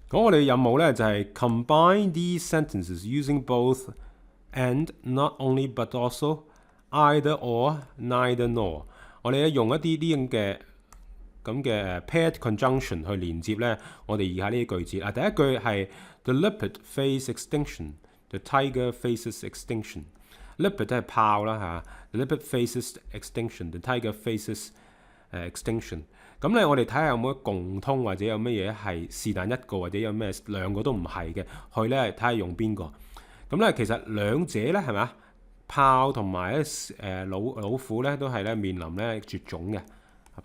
咁我哋嘅任務咧就係 combine these sentences using both and, not only but also, either or, neither nor。我哋咧用一啲啲咁嘅paired conjunction 去連接咧我哋以下呢啲句子。第一句係 The leopard face extinction, the tiger faces extinction。leopard 都係豹啦嚇 The leopard faces extinction, the tiger faces extinction。咁咧，我哋睇下有冇共通或者有乜嘢係是但一個或者有咩兩個都唔係嘅，去咧睇下用邊個。咁咧其實兩者咧係咪啊？豹同埋咧老虎咧都係咧面臨咧絕種嘅，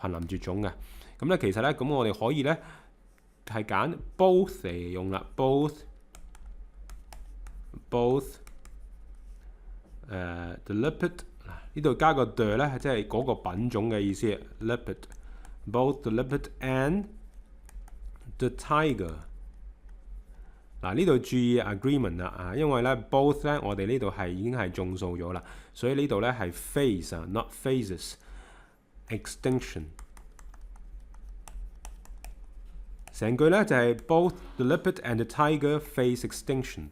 瀕臨絕種嘅。咁咧其實咧咁我哋可以咧係揀 both 嚟用啦，both the leopard 呢度加個 the 咧，即係嗰個品種嘅意思 leopard。Both the leopard and the tiger。呢度注意 agreement 啦因為咧 both 咧我哋呢度係已經係眾數咗啦，所以呢度咧係 face not faces extinction。成句咧就係 both the leopard and the tiger face extinction。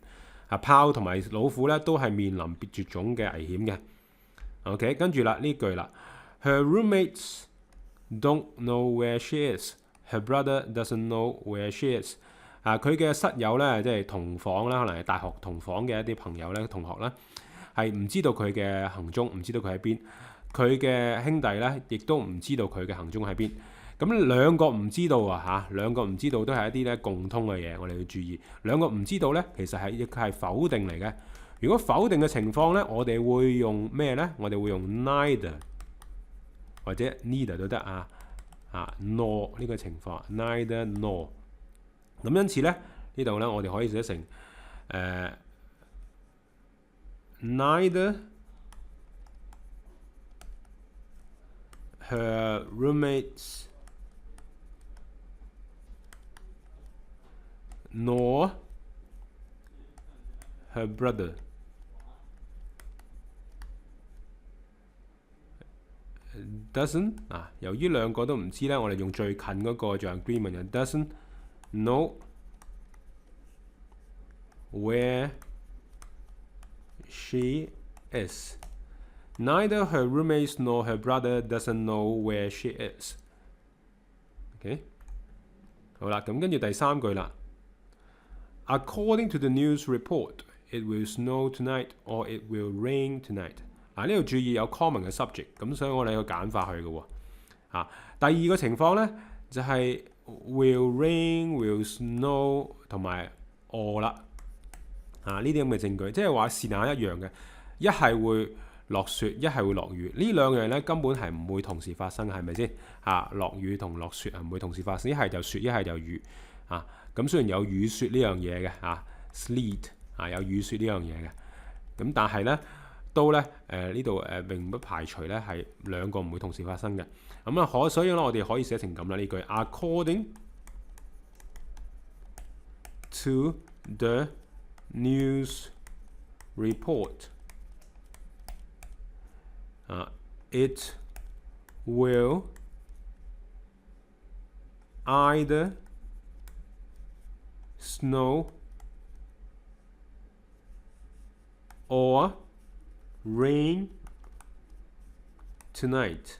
豹同埋老虎咧都係面臨絕種嘅危險嘅。OK， 跟住啦呢句啦 ，Her roommates don't know where she is. Her brother doesn't know where she is。佢嘅室友咧，即係同房啦，可能係大學同房嘅一啲朋友咧、同學咧，係唔知道佢嘅行蹤，唔知道佢喺邊。佢嘅兄弟咧，亦都唔知道佢嘅行蹤喺邊。咁兩個唔知道兩個唔知道都係一啲咧共通嘅嘢，我哋要注意。兩個唔知道咧，其實係否定嚟嘅。如果否定嘅情況咧，我哋會用咩咧？我哋會用 neither 或者 neither 都得nor 呢個情況 neither nor。咁因此咧呢度咧我哋可以寫成neither her roommates nor her brother doesn't 由於兩個都唔知咧，我哋用最近嗰個做 agreement doesn't know where she is. Neither her roommates nor her brother doesn't know where she is. OK， 好啦，咁跟住第三句啦。According to the news report, it will snow tonight or it will rain tonight。呢度注意有 common 嘅 subject， 咁所以我哋要揀化去嘅喎。第二個情況咧就係 will rain、will snow 同埋 or 啦。呢啲咁嘅證據，即係話是但一樣嘅，一係會落雪，一係會落雨。呢兩樣咧根本係唔會同時發生嘅，係咪先？落雨同落雪係唔會同時發生，一係就雪，一係就雨。咁雖然有雨雪呢樣嘢嘅sleet 有雨雪呢樣嘢嘅，咁但係咧都咧呢度並不排除咧係兩個唔會同時發生嘅。所以咧我哋可以寫成咁啦呢句 According to the news report, it will either snow or rain tonight.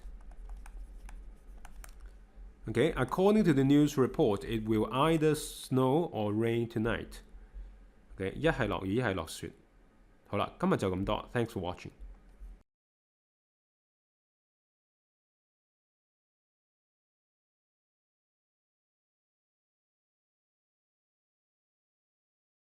Okay, according to the news report, it will either snow or rain tonight. Okay， 一係落雨，一係落雪。好啦，今日就咁多。Thanks for watching.